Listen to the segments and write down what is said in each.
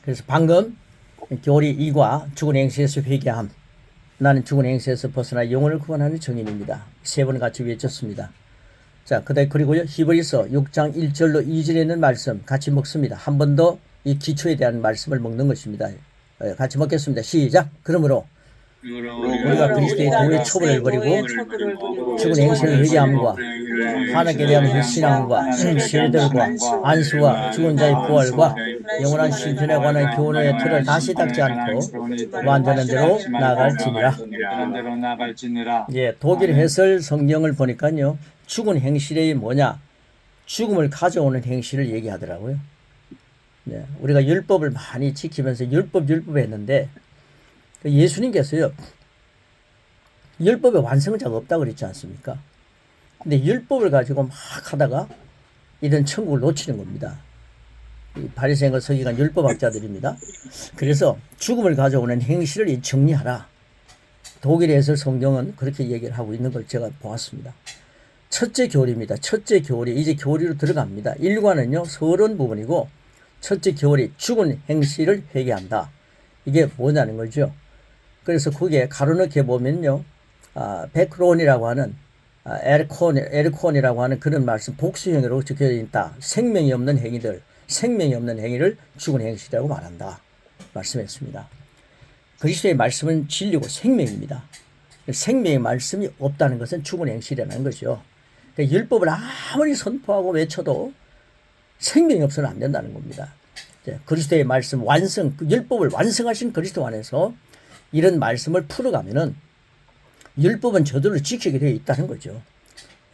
그래서 방금 교리 2과 죽은 행실에서 회개함. 나는 죽은 행실에서 벗어나 영혼을 구원하는 정인입니다. 세 번 같이 외쳤습니다. 자, 그리고요. 히브리서 6장 1절로 2절에 있는 말씀 같이 먹습니다. 한 번 더 이 기초에 대한 말씀을 먹는 것입니다. 같이 먹겠습니다. 시작. 그러므로 우리가 그리스도의 도의 초벌을 버리고 죽은 행실을 회개함과 하나님께 대한 신앙과 신들과 안수와 죽은 자의 부활과 영원한 신편에 관한 교훈의 틀을 다시 닦지 않고 완전한 대로 나아갈지니라. 예, 독일 해설 성경을 보니까요. 죽은 행실이 뭐냐? 죽음을 가져오는 행실을 얘기하더라고요. 네, 우리가 율법을 많이 지키면서 율법 했는데 예수님께서요. 율법의 완성자가 없다고 그랬지 않습니까? 근데 율법을 가지고 막 하다가 이런 천국을 놓치는 겁니다. 이 바리새인과 서기관 율법학자들입니다. 그래서 죽음을 가져오는 행실을 정리하라. 독일 해설 성경은 그렇게 얘기를 하고 있는 걸 제가 보았습니다. 첫째 교리입니다. 첫째 교리. 이제 교리로 들어갑니다. 1과는요. 서론 부분이고 첫째 교리 죽은 행실을 회개한다. 이게 뭐냐는 거죠. 그래서 그게 가로넣게 보면요. 베크론이라고 하는 에르콘이라고 하는 그런 말씀 복수형으로 적혀져 있다. 생명이 없는 행위를 죽은 행실이라고 말한다. 말씀했습니다. 그리스도의 말씀은 진리고 생명입니다. 생명의 말씀이 없다는 것은 죽은 행실이라는 거죠. 그러니까 율법을 아무리 선포하고 외쳐도 생명이 없어서는 안 된다는 겁니다. 그리스도의 말씀 율법을 완성하신 그리스도 안에서 이런 말씀을 풀어가면은 율법은 저절로 지키게 되어 있다는 거죠.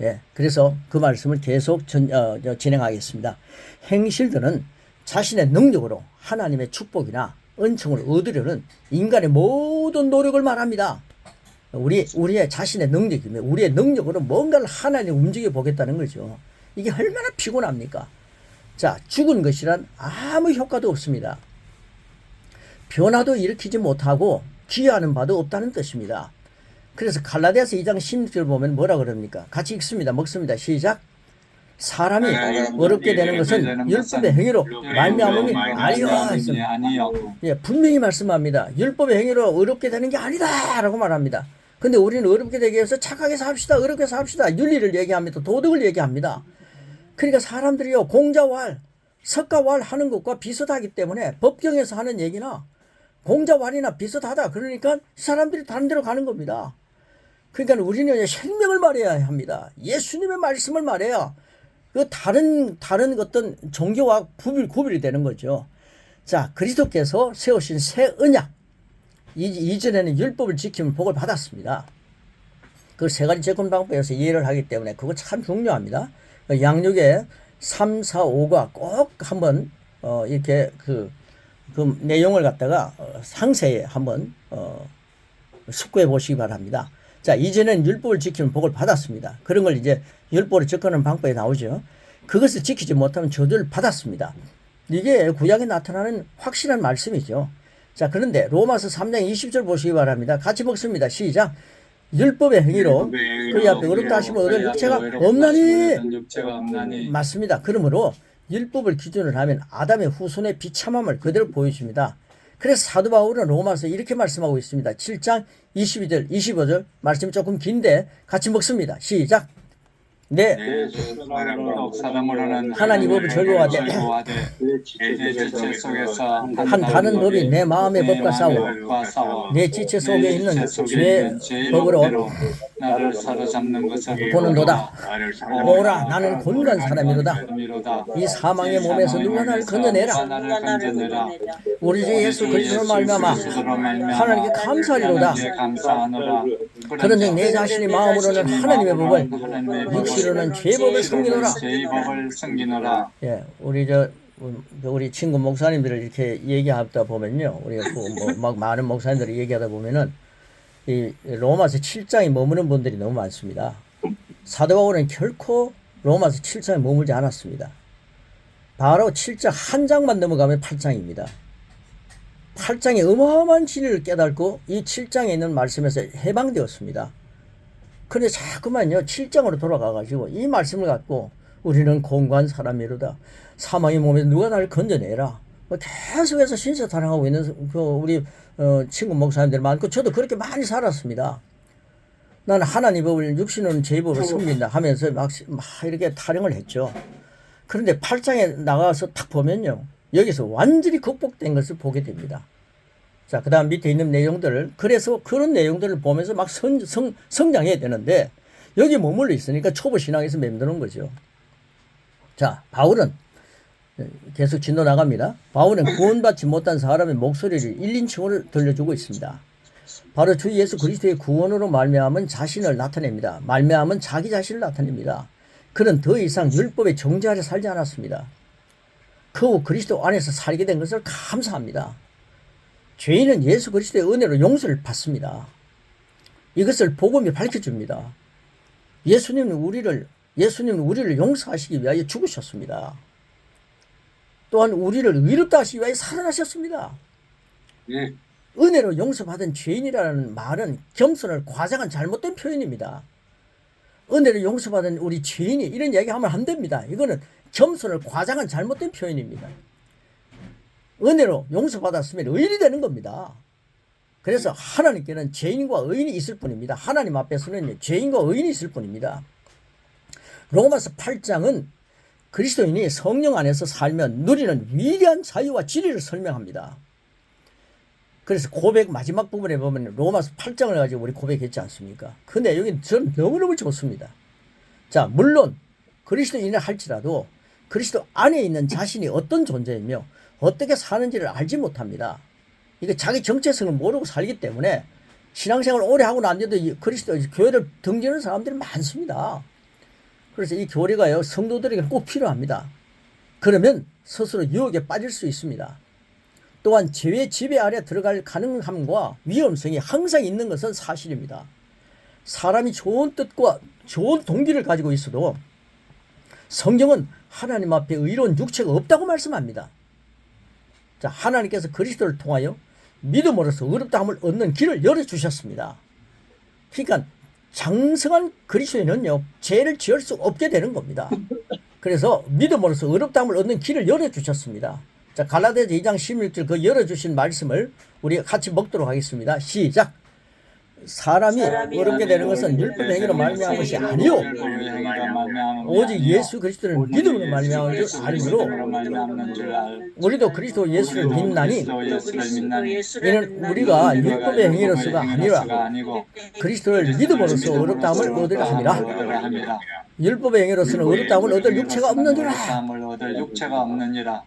예, 그래서 그 말씀을 계속 진행하겠습니다. 행실들은 자신의 능력으로 하나님의 축복이나 은총을 얻으려는 인간의 모든 노력을 말합니다. 우리의 자신의 능력이면 우리의 능력으로 뭔가를 하나님 움직여 보겠다는 거죠. 이게 얼마나 피곤합니까? 자, 죽은 것이란 아무 효과도 없습니다. 변화도 일으키지 못하고 기여하는 바도 없다는 뜻입니다. 그래서 갈라디아서 2장 16절 보면 뭐라 그럽니까? 같이 읽습니다. 먹습니다. 시작. 사람이 어렵게 되는 것은 율법의 행위로 말미암음이 아니요. 예, 분명히 말씀합니다. 율법의 행위로 어렵게 되는 게 아니다 라고 말합니다. 근데 우리는 어렵게 되기 위해서 착하게 삽시다. 어렵게 삽시다. 윤리를 얘기합니다. 도덕을 얘기합니다. 그러니까 사람들이요. 공자왈, 석가왈 하는 것과 비슷하기 때문에 법경에서 하는 얘기나 공자왈이나 비슷하다. 그러니까 사람들이 다른 데로 가는 겁니다. 그러니까 우리는 생명을 말해야 합니다. 예수님의 말씀을 말해야 그 다른 어떤 종교와 구별이 되는 거죠. 자, 그리스도께서 세우신 새 언약. 이전에는 율법을 지키면 복을 받았습니다. 그 세 가지 접근 방법에서 이해를 하기 때문에 그거 참 중요합니다. 양육의 3, 4, 5가 꼭 한번 이렇게 그 내용을 갖다가 상세히 한번 숙고해 보시기 바랍니다. 자, 이제는 율법을 지키면 복을 받았습니다. 그런 걸 이제 율법을 접근하는 방법에 나오죠. 그것을 지키지 못하면 저주를 받았습니다. 이게 구약에 나타나는 확실한 말씀이죠. 자, 그런데 로마서 3장 20절 보시기 바랍니다. 같이 먹습니다. 시작. 율법의 행위로 그의 앞에 어렵다 하시면 얻을 육체가 없나니. 맞습니다. 그러므로 율법을 기준으로 하면 아담의 후손의 비참함을 그대로 보여줍니다. 그래서 사도 바울은 로마서 이렇게 말씀하고 있습니다. 7장 22절, 25절 말씀이 조금 긴데 같이 먹습니다. 시작. 네. 하나님 법을 절거하되 한 다른 법이 내 마음의 법과 싸워 내 지체 속에 있는 죄의 법으로 나를 사로잡는 것을 보는도다. 오라 나는 곤고한 사람이로다. 이 사망의 몸에서 누가 나를 건져내라. 우리 주 예수 그리스도로 말미암아 하나님께 감사하리로다. 그런즉 내 자신이 마음으로는 하나님의 법을 육시로는 죄법을 섬기노라. 예, 우리 친구 목사님들을 이렇게 얘기하다 보면요, 우리가 막 많은 목사님들이 얘기하다 보면은 이 로마서 7장에 머무는 분들이 너무 많습니다. 사도 바울은 결코 로마서 7장에 머물지 않았습니다. 바로 7장 한 장만 넘어가면 8장입니다. 8장의 어마어마한 진리를 깨닫고 이 7장에 있는 말씀에서 해방되었습니다. 그런데 자꾸만요 7장으로 돌아가가지고 이 말씀을 갖고 우리는 공고한 사람이로다. 사망의 몸에서 누가 나를 건져내라. 뭐 계속해서 신세타령하고 있는 그 우리 친구 목사님들 많고 저도 그렇게 많이 살았습니다. 나는 하나님 법을 육신은 제 법을 섬긴다 하면서 막 이렇게 타령을 했죠. 그런데 8장에 나가서 딱 보면요. 여기서 완전히 극복된 것을 보게 됩니다. 자, 그 다음 밑에 있는 내용들을, 그래서 그런 내용들을 보면서 막 성장해야 되는데, 여기 머물러 있으니까 초보 신앙에서 맴드는 거죠. 자, 바울은, 계속 진도 나갑니다. 바울은 구원받지 못한 사람의 목소리를 1인칭으로 들려주고 있습니다. 바로 주 예수 그리스도의 구원으로 말미암은 자신을 나타냅니다. 말미암은 자기 자신을 나타냅니다. 그는 더 이상 율법의 정죄 아래 살지 않았습니다. 그 후 그리스도 안에서 살게 된 것을 감사합니다. 죄인은 예수 그리스도의 은혜로 용서를 받습니다. 이것을 복음이 밝혀줍니다. 예수님은 우리를 용서하시기 위하여 죽으셨습니다. 또한 우리를 의롭다 하시기 위하여 살아나셨습니다. 예. 은혜로 용서받은 죄인이라는 말은 겸손을 과장한 잘못된 표현입니다. 은혜로 용서받은 우리 죄인이 이런 이야기하면 안 됩니다. 이거는 겸손을 과장한 잘못된 표현입니다. 은혜로 용서받았으면 의인이 되는 겁니다. 그래서 하나님께는 죄인과 의인이 있을 뿐입니다. 하나님 앞에서는 죄인과 의인이 있을 뿐입니다. 로마서 8장은 그리스도인이 성령 안에서 살면 누리는 위대한 자유와 진리를 설명합니다. 그래서 고백 마지막 부분에 보면 로마서 8장을 가지고 우리 고백했지 않습니까? 그 내용이 저는 너무너무 좋습니다. 자, 물론 그리스도인이라 할지라도 그리스도 안에 있는 자신이 어떤 존재이며 어떻게 사는지를 알지 못합니다. 이게 자기 정체성을 모르고 살기 때문에 신앙생활을 오래 하고 난데도 그리스도 교회를 등지는 사람들이 많습니다. 그래서 이 교리가요, 성도들에게 꼭 필요합니다. 그러면 스스로 유혹에 빠질 수 있습니다. 또한 죄의 지배 아래 들어갈 가능함과 위험성이 항상 있는 것은 사실입니다. 사람이 좋은 뜻과 좋은 동기를 가지고 있어도 성경은 하나님 앞에 의로운 육체가 없다고 말씀합니다. 자, 하나님께서 그리스도를 통하여 믿음으로써 의롭다함을 얻는 길을 열어주셨습니다. 그러니까 장성한 그리스도인은요, 죄를 지을 수 없게 되는 겁니다. 그래서 믿음으로써 의롭다함을 얻는 길을 열어주셨습니다. 자, 갈라디아서 2장 16절 그 열어주신 말씀을 우리 같이 먹도록 하겠습니다. 시작. 사람이 어렵게 되는 것은 율법의 행위로 말미암은 것이 아니요 오직 예수 그리스도를 믿음으로 말미암은 줄 알므로 우리도 그리스도 예수를 믿나니 이는 우리가 율법의 행위로서가 아니라 그리스도를 믿음으로써 의롭다함을 얻으려 함이라. 율법의 행위로서는 의롭다함을 얻을 육체가 없느니라.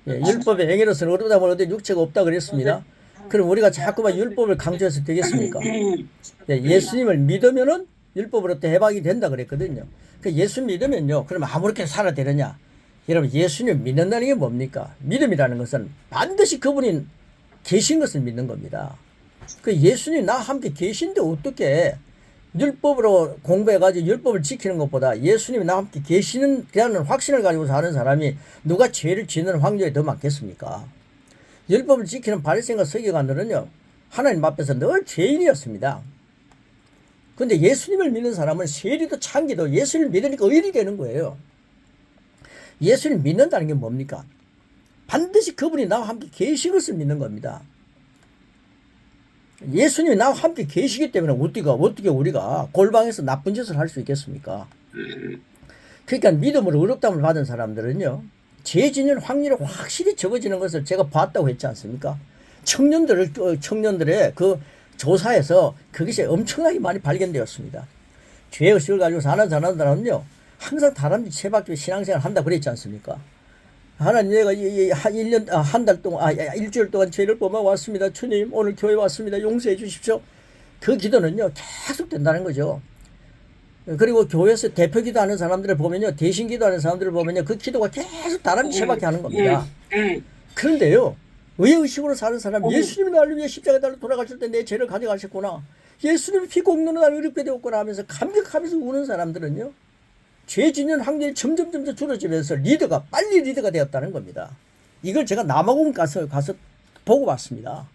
예, 율법의 행위로서는 의롭다함을 얻을 육체가 없다 그랬습니다. 그럼 우리가 자꾸만 율법을 강조해서 되겠습니까? 예, 예수님을 믿으면은 율법으로부터 해방이 된다 그랬거든요. 그 예수 믿으면요, 그럼 아무렇게 살아야 되느냐? 여러분, 예수님 믿는다는 게 뭡니까? 믿음이라는 것은 반드시 그분이 계신 것을 믿는 겁니다. 그 예수님 나와 함께 계신데 어떻게 율법으로 공부해가지고 율법을 지키는 것보다 예수님이 나와 함께 계시는 그런 확신을 가지고 사는 사람이 누가 죄를 짓는 확률이 더 많겠습니까? 율법을 지키는 바리새인과 서기관들은요, 하나님 앞에서 늘 죄인이었습니다. 근데 예수님을 믿는 사람은 세리도 창기도 예수님을 믿으니까 의인이 되는 거예요. 예수님 믿는다는 게 뭡니까? 반드시 그분이 나와 함께 계신 것을 믿는 겁니다. 예수님이 나와 함께 계시기 때문에 어떻게 우리가 골방에서 나쁜 짓을 할 수 있겠습니까? 그러니까 믿음으로 의롭다함을 받은 사람들은요, 죄 짓는 확률이 확실히 적어지는 것을 제가 봤다고 했지 않습니까? 청년들의 그 조사에서 그것이 엄청나게 많이 발견되었습니다. 죄의식을 가지고 사는 사람은요, 항상 다람쥐 채박쥐 신앙생활 한다 그랬지 않습니까? 하나님, 내가 일주일 동안 죄를 범하 왔습니다. 주님, 오늘 교회 왔습니다. 용서해 주십시오. 그 기도는요, 계속 된다는 거죠. 그리고 교회에서 대표 기도하는 사람들을 보면요, 대신 기도하는 사람들을 보면요, 그 기도가 계속 다람쥐 채박이 하는 겁니다. 그런데요, 의식으로 사는 사람, 예수님이 나를 위해 십자가에 달려 돌아가실 때 내 죄를 가져가셨구나, 예수님이 피 꼭 넣는 나를 의롭게 되었구나 하면서 감격하면서 우는 사람들은요, 죄 짓는 확률이 점점 줄어지면서 빨리 리더가 되었다는 겁니다. 이걸 제가 남아공 가서 보고 봤습니다.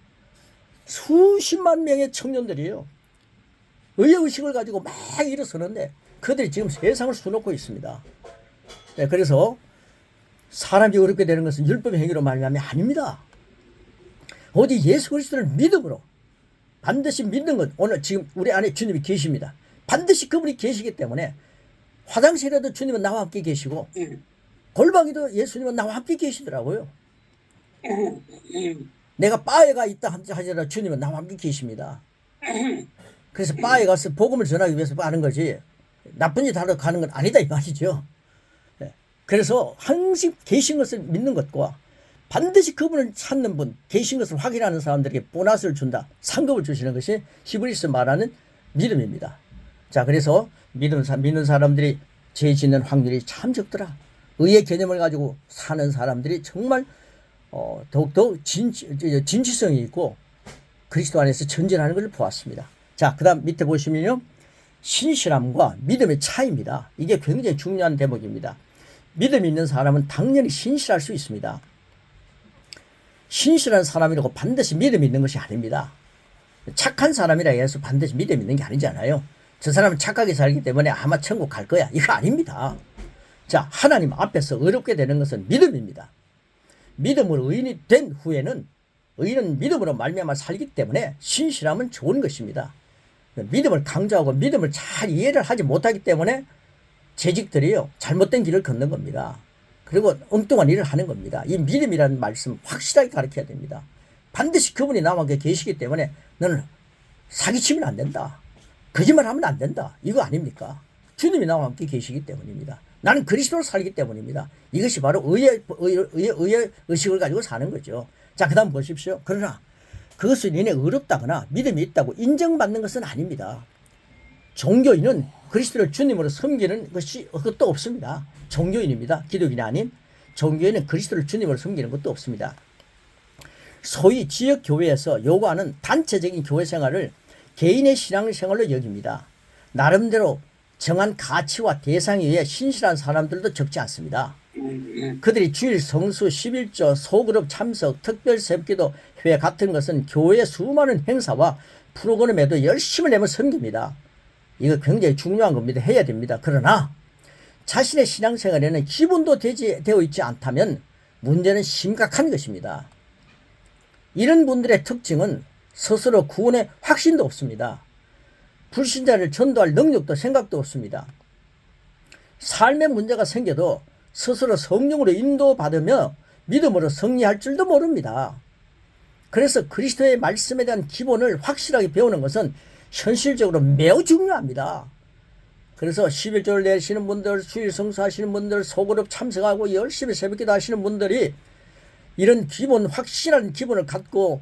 수십만 명의 청년들이요, 의식을 가지고 막 일어서는데 그들이 지금 세상을 수놓고 있습니다. 네, 그래서 사람이 어렵게 되는 것은 율법의 행위로 말미암이 아닙니다. 오직 예수 그리스도를 믿음으로 반드시 믿는 것. 오늘 지금 우리 안에 주님이 계십니다. 반드시 그분이 계시기 때문에 화장실에도 주님은 나와 함께 계시고 골방에도 예수님은 나와 함께 계시더라고요. 내가 바에 가 있다 하더라도 주님은 나와 함께 계십니다. 그래서 바에 가서 복음을 전하기 위해서 가는 거지 나쁜 짓 하러 가는 건 아니다 이 말이죠. 그래서 항상 계신 것을 믿는 것과 반드시 그분을 찾는 분, 계신 것을 확인하는 사람들에게 보너스를 준다, 상급을 주시는 것이 히브리서 말하는 믿음입니다. 자, 그래서 믿는 사람들이 죄 짓는 확률이 참 적더라. 의의 개념을 가지고 사는 사람들이 정말 더욱더 진취성이 있고 그리스도 안에서 전진하는 것을 보았습니다. 자, 그 다음 밑에 보시면요, 신실함과 믿음의 차이입니다. 이게 굉장히 중요한 대목입니다. 믿음이 있는 사람은 당연히 신실할 수 있습니다. 신실한 사람이라고 반드시 믿음이 있는 것이 아닙니다. 착한 사람이라 해서 반드시 믿음이 있는 게 아니잖아요. 저 사람은 착하게 살기 때문에 아마 천국 갈 거야, 이거 아닙니다. 자, 하나님 앞에서 어렵게 되는 것은 믿음입니다. 믿음으로 의인이 된 후에는 의인은 믿음으로 말미암아 살기 때문에 신실함은 좋은 것입니다. 믿음을 강조하고 믿음을 잘 이해를 하지 못하기 때문에 재직들이요 잘못된 길을 걷는 겁니다. 그리고 엉뚱한 일을 하는 겁니다. 이 믿음이라는 말씀 확실하게 가르쳐야 됩니다. 반드시 그분이 나와 계시기 때문에 너는 사기치면 안 된다, 거짓말하면 안 된다, 이거 아닙니까? 주님이 나와 함께 계시기 때문입니다. 나는 그리스도로 살기 때문입니다. 이것이 바로 의의 의식을 가지고 사는 거죠. 자, 그 다음 보십시오. 그러나 그것은 인해 어렵다거나 믿음이 있다고 인정받는 것은 아닙니다. 종교인은 그리스도를 주님으로 섬기는 것이 그것도 없습니다. 종교인입니다. 기독인이 아닌 종교인은 그리스도를 주님으로 섬기는 것도 없습니다. 소위 지역교회에서 요구하는 단체적인 교회 생활을 개인의 신앙생활로 여깁니다. 나름대로 정한 가치와 대상에 의해 신실한 사람들도 적지 않습니다. 그들이 주일 성수, 11조, 소그룹 참석, 특별 새벽기도 회회 같은 것은 교회의 수많은 행사와 프로그램에도 열심을 내며 섬깁니다. 이거 굉장히 중요한 겁니다. 해야 됩니다. 그러나 자신의 신앙생활에는 기본도 되어 있지 않다면 문제는 심각한 것입니다. 이런 분들의 특징은 스스로 구원의 확신도 없습니다. 불신자를 전도할 능력도 생각도 없습니다. 삶의 문제가 생겨도 스스로 성령으로 인도받으며 믿음으로 승리할 줄도 모릅니다. 그래서 그리스도의 말씀에 대한 기본을 확실하게 배우는 것은 현실적으로 매우 중요합니다. 그래서 11조를 내시는 분들, 주일 성수하시는 분들, 소그룹 참석하고 열심히 새벽기도 하시는 분들이 이런 기본, 확실한 기본을 갖고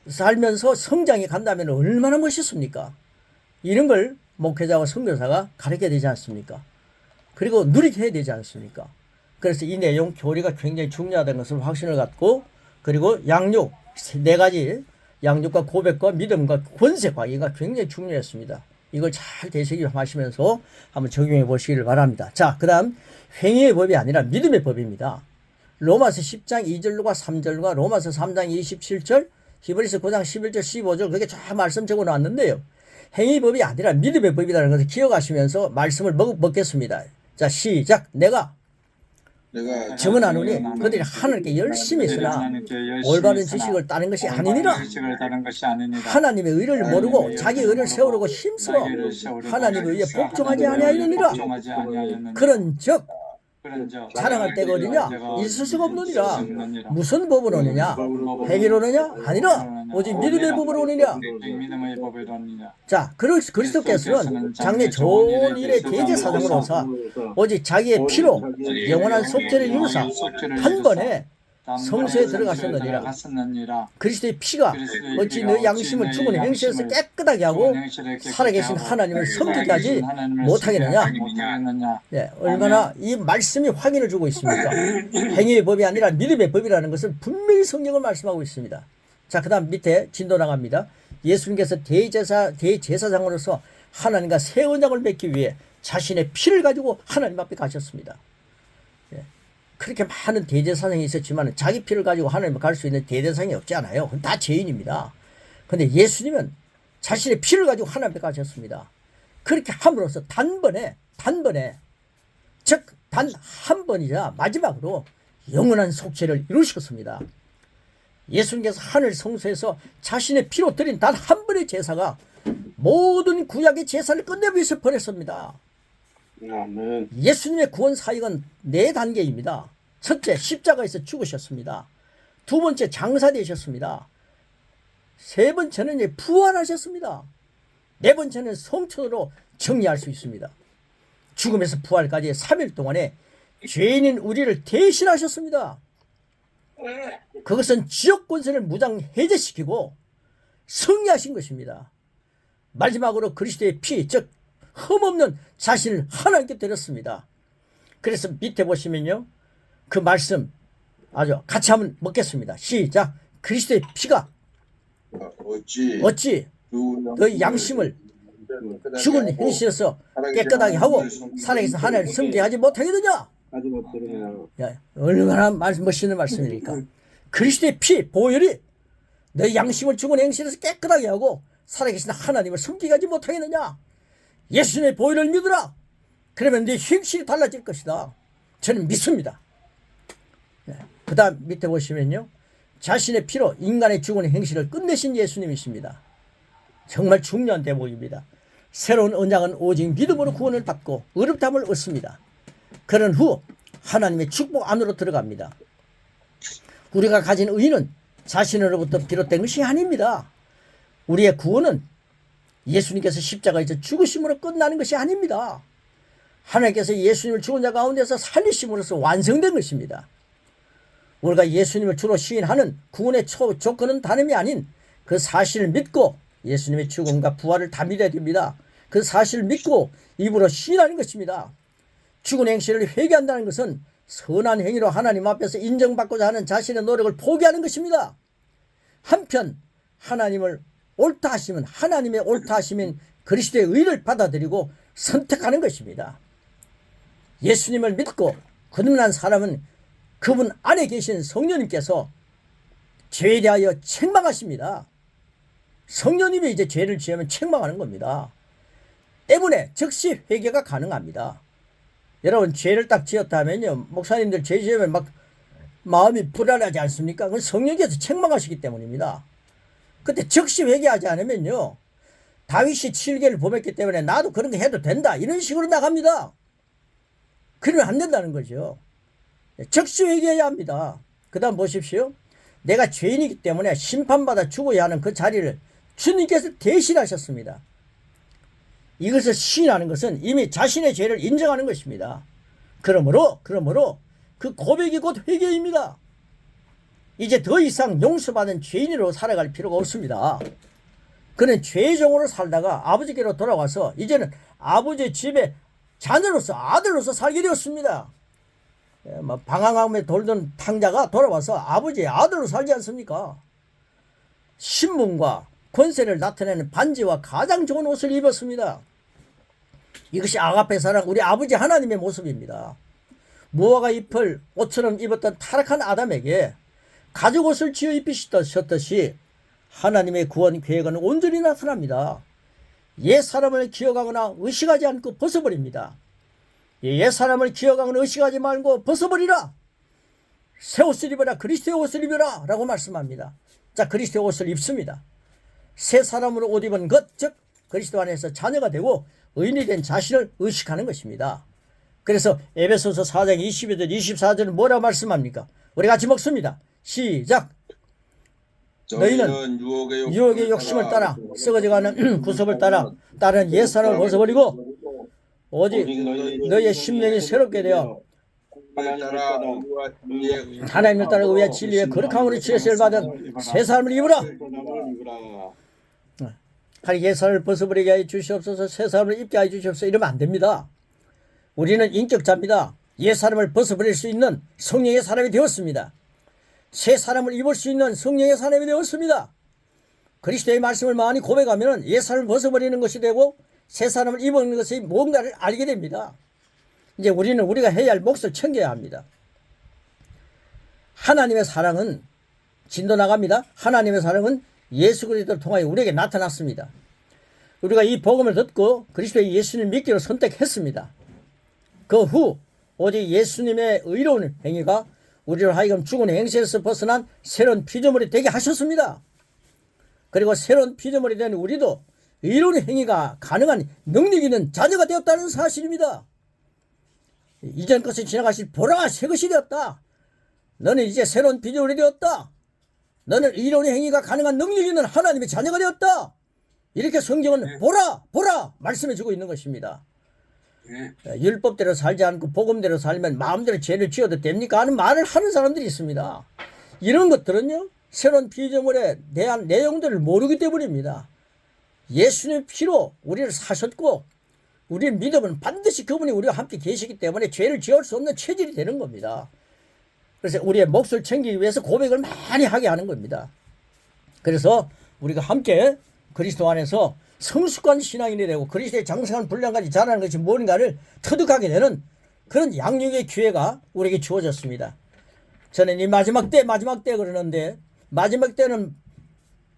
살면서 성장해 간다면 얼마나 멋있습니까? 이런 걸 목회자와 선교사가 가르쳐야 되지 않습니까? 그리고 누리게 해야 되지 않습니까? 그래서 이 내용 교리가 굉장히 중요하다는 것을 확신을 갖고, 그리고 양육, 네 가지 양육과 고백과 믿음과 권세 관계가 굉장히 중요했습니다. 이걸 잘 되새김하시면서 한번 적용해 보시기를 바랍니다. 자, 그 다음 행위의 법이 아니라 믿음의 법입니다. 로마서 10장 2절과 3절과 로마서 3장 27절, 히브리서 9장 11절 15절 그게 쫙 말씀 적어 놨는데요. 행위의 법이 아니라 믿음의 법이라는 것을 기억하시면서 말씀을 먹겠습니다. 자, 시작. 내가 증언하노니 그들이 하나님께 열심히 있으나 올바른 지식을 따는 것이 아니니라. 하나님의 의를 모르고 자기 의를 세우려고 힘써 하나님의 의에 복종하지 아니하였느니라. 그런즉 자랑할 때가 어디냐? 있을 수가 없느니라. 무슨 법으로 오느냐? 행위로 오느냐? 아니라 오직 믿음의 법으로 오느냐. 자, 그리스도께서는 장래 좋은 일의 대제사장으로서 오직 자기의 피로 영원한 속죄를 이루사 한 번에 성소에 들어가셨느니라. 그리스도의 피가 어찌 너 양심을 죽은 행실에서 깨끗하게 하고 살아계신 하나님을 섬기게 하지 못하겠느냐. 네, 얼마나 이 말씀이 확인을 주고 있습니까? 행위의 법이 아니라 믿음의 법이라는 것을 분명히 성경을 말씀하고 있습니다. 자, 그 다음 밑에 진도 나갑니다. 예수님께서 대제사장으로서 하나님과 새 언약을 맺기 위해 자신의 피를 가지고 하나님 앞에 가셨습니다. 그렇게 많은 대제사장이 있었지만 자기 피를 가지고 하나님을 갈 수 있는 대제사장이 없지 않아요. 다 죄인입니다. 그런데 예수님은 자신의 피를 가지고 하나님 앞에 가셨습니다. 그렇게 함으로써 단번에 즉 단 한 번이자 마지막으로 영원한 속죄를 이루셨습니다. 예수님께서 하늘 성소에서 자신의 피로 드린 단 한 번의 제사가 모든 구약의 제사를 끝내버려서 버렸습니다. 아멘. 예수님의 구원 사역은 4단계입니다. 첫째, 십자가에서 죽으셨습니다. 두 번째, 장사되셨습니다. 세 번째는 이제 부활하셨습니다. 네 번째는 성천으로 정리할 수 있습니다. 죽음에서 부활까지 3일 동안에 죄인인 우리를 대신하셨습니다. 그것은 지옥 권세를 무장 해제시키고 승리하신 것입니다. 마지막으로 그리스도의 피, 즉 흠없는 자신을 하나님께 드렸습니다. 그래서 밑에 보시면요, 그 말씀 아주 같이 한번 먹겠습니다. 시작. 그리스도의 피가 어찌 너희 양심을 죽은 행실에서 깨끗하게 하고 살아계신 하나님을 섬기하지 못하겠느냐. 야, 얼마나 멋있는 말씀입니까? 그리스도의 피, 보혈이 너희 양심을 죽은 행실에서 깨끗하게 하고 살아계신 하나님을 섬기게 하지 못하겠느냐. 예수님의 보혈을 믿으라. 그러면 네 행실이 달라질 것이다. 저는 믿습니다. 그 다음 밑에 보시면요, 자신의 피로 인간의 죽은 행실을 끝내신 예수님이십니다. 정말 중요한 대목입니다. 새로운 언약은 오직 믿음으로 구원을 받고 의롭다함을 얻습니다. 그런 후 하나님의 축복 안으로 들어갑니다. 우리가 가진 의는 자신으로부터 비롯된 것이 아닙니다. 우리의 구원은 예수님께서 십자가에서 죽으심으로 끝나는 것이 아닙니다. 하나님께서 예수님을 죽은 자 가운데서 살리심으로써 완성된 것입니다. 우리가 예수님을 주로 시인하는 구원의 조건은 다름이 아닌 그 사실을 믿고 예수님의 죽음과 부활을 다 믿어야 됩니다. 그 사실을 믿고 입으로 시인하는 것입니다. 죽은 행실을 회개한다는 것은 선한 행위로 하나님 앞에서 인정받고자 하는 자신의 노력을 포기하는 것입니다. 한편 하나님의 옳다 하심인 그리스도의 의를 받아들이고 선택하는 것입니다. 예수님을 믿고 거듭난 사람은 그분 안에 계신 성령님께서 죄에 대하여 책망하십니다. 성령님이 이제 죄를 지으면 책망하는 겁니다. 때문에 즉시 회개가 가능합니다. 여러분, 죄를 딱 지었다면요, 목사님들 죄 지으면 막 마음이 불안하지 않습니까? 그건 성령께서 책망하시기 때문입니다. 그때 즉시 회개하지 않으면요, 다윗이 7계를 범했기 때문에 나도 그런 거 해도 된다, 이런 식으로 나갑니다. 그러면 안 된다는 거죠. 즉시 회개해야 합니다. 그 다음 보십시오. 내가 죄인이기 때문에 심판받아 죽어야 하는 그 자리를 주님께서 대신하셨습니다. 이것을 시인하는 것은 이미 자신의 죄를 인정하는 것입니다. 그러므로 그 고백이 곧 회개입니다. 이제 더 이상 용서받은 죄인으로 살아갈 필요가 없습니다. 그는 죄의 종으로 살다가 아버지께로 돌아와서 이제는 아버지의 집에 자녀로서, 아들로서 살게 되었습니다. 방황함에 돌던 탕자가 돌아와서 아버지의 아들로 살지 않습니까? 신분과 권세를 나타내는 반지와 가장 좋은 옷을 입었습니다. 이것이 아가페 사랑, 우리 아버지 하나님의 모습입니다. 무화과 잎을 옷처럼 입었던 타락한 아담에게 가죽 옷을 지어 입히셨듯이 하나님의 구원 계획은 온전히 나타납니다. 옛 사람을 기억하거나 의식하지 않고 벗어버립니다. 옛 사람을 기억하거나 의식하지 말고 벗어버리라. 새 옷을 입어라, 그리스도의 옷을 입어라 라고 말씀합니다. 자, 그리스도의 옷을 입습니다. 새 사람으로 옷 입은 것, 즉 그리스도 안에서 자녀가 되고 의인이 된 자신을 의식하는 것입니다. 그래서 에베소서 4장 22절 24절은 뭐라고 말씀합니까? 우리 같이 먹습니다. 시작. 너희는 유혹의 욕심을 따라 썩어져가는 구습을 따라 다른 옛사람을 벗어버리고 오직 너희의 심령이 새롭게 되어 하나님을 따라 의와 진리의 거룩함으로 지으심을 받은 새 사람을 입으라. 옛 사람을 벗어버리게 하여 주시옵소서, 새 사람을 입게 하여 주시옵소서, 이러면 안 됩니다. 우리는 인격자입니다. 옛 사람을 벗어버릴 수 있는 성령의 사람이 되었습니다. 새 사람을 입을 수 있는 성령의 사람이 되었습니다. 그리스도의 말씀을 많이 고백하면 옛 사람을 벗어버리는 것이 되고 새 사람을 입는 것이 뭔가를 알게 됩니다. 이제 우리는 우리가 해야 할 몫을 챙겨야 합니다. 하나님의 사랑은 진도 나갑니다. 하나님의 사랑은 예수 그리스도를 통하여 우리에게 나타났습니다. 우리가 이 복음을 듣고 그리스도의 예수님을 믿기로 선택했습니다. 그 후 오직 예수님의 의로운 행위가 우리를 하여금 죽은 행실에서 벗어난 새로운 피조물이 되게 하셨습니다. 그리고 새로운 피조물이 된 우리도 이런 행위가 가능한 능력 있는 자녀가 되었다는 사실입니다. 이전 것은 지나가실 보라 새 것이 되었다. 너는 이제 새로운 피조물이 되었다. 너는 이런 행위가 가능한 능력 있는 하나님의 자녀가 되었다. 이렇게 성경은 보라 말씀해 주고 있는 것입니다. 율법대로 살지 않고 복음대로 살면 마음대로 죄를 지어도 됩니까? 하는 말을 하는 사람들이 있습니다. 이런 것들은요, 새로운 피조물에 대한 내용들을 모르기 때문입니다. 예수님의 피로 우리를 사셨고 우리의 믿음은 반드시 그분이 우리와 함께 계시기 때문에 죄를 지을 수 없는 체질이 되는 겁니다. 그래서 우리의 몫을 챙기기 위해서 고백을 많이 하게 하는 겁니다. 그래서 우리가 함께 그리스도 안에서 성숙한 신앙인이 되고 그리스도의 장성한 분량까지 자라는 것이 뭔가를 터득하게 되는 그런 양육의 기회가 우리에게 주어졌습니다. 저는 이 마지막 때 그러는데 마지막 때는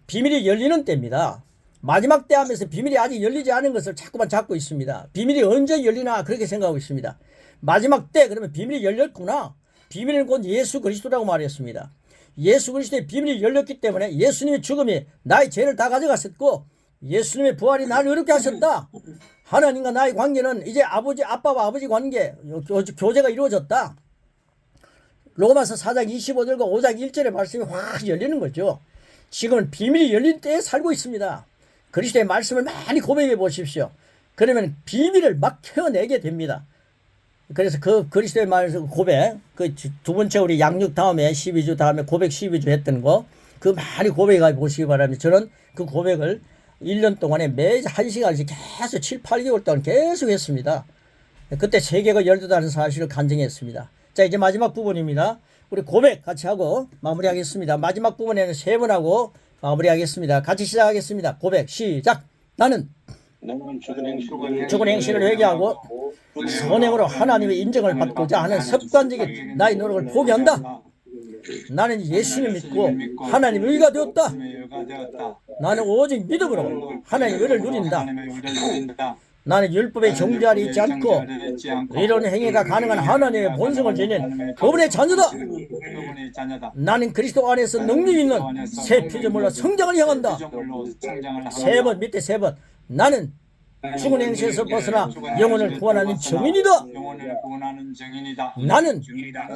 비밀이 열리는 때입니다. 마지막 때 하면서 비밀이 아직 열리지 않은 것을 자꾸만 잡고 있습니다. 비밀이 언제 열리나 그렇게 생각하고 있습니다. 마지막 때 그러면 비밀이 열렸구나. 비밀은 곧 예수 그리스도라고 말했습니다. 예수 그리스도의 비밀이 열렸기 때문에 예수님의 죽음이 나의 죄를 다 가져갔었고 예수님의 부활이 나를 의롭게 하셨다. 하나님과 나의 관계는 이제 아빠와 아버지 관계 교제가 이루어졌다. 로마서 4장 25절과 5장 1절의 말씀이 확 열리는 거죠. 지금은 비밀이 열린 때에 살고 있습니다. 그리스도의 말씀을 많이 고백해 보십시오. 그러면 비밀을 막 켜내게 됩니다. 그래서 그 그리스도의 말씀 고백, 그 두 번째 우리 양육 다음에 12주 다음에 고백 12주 했던 거, 그 많이 고백해 보시기 바랍니다. 저는 그 고백을 1년 동안에 매일 1시간씩 계속 7, 8개월 동안 계속 했습니다. 그때 세계가 열렸다는 사실을 간증했습니다. 자, 이제 마지막 부분입니다. 우리 고백 같이 하고 마무리하겠습니다. 마지막 부분에는 세 번 하고 마무리하겠습니다. 같이 시작하겠습니다. 고백 시작. 나는 죽은 행실을 회개하고 선행으로 하나님의 인정을 받고자 하는 습관적인 나의 노력을 포기한다. 나는 예수님 믿고 하나님의 의가 되었다. 나는 오직 믿음으로 하나님의 의를 누린다. 나는 율법의 정죄 아래 있지 않고 이런 행위가 가능한 하나님의 본성을 지닌 그분의 자녀다. 나는 그리스도 안에서 능력 있는 새 피조물로 성장을 향한다. 세 번, 밑에 세 번. 나는 죽은 행실에서 벗어나 영혼을 구원하는 증인이다. 나는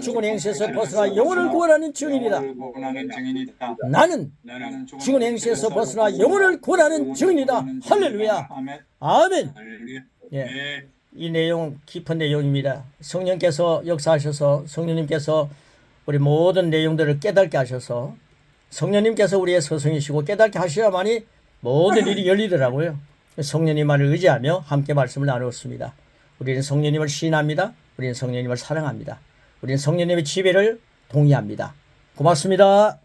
죽은 행실에서 벗어나 영혼을 구원하는 증인이다. 나는 죽은 행실에서 벗어나 영혼을 구원하는 증인이다. 할렐루야. 아멘. 예. 이 내용 깊은 내용입니다. 성령께서 역사하셔서 성령님께서 우리 모든 내용들을 깨닫게 하셔서 성령님께서 우리의 스승이시고 깨닫게 하셔야만이 모든 일이 열리더라고요. 성령님만을 의지하며 함께 말씀을 나누었습니다. 우리는 성령님을 신합니다. 우리는 성령님을 사랑합니다. 우리는 성령님의 지배를 동의합니다. 고맙습니다.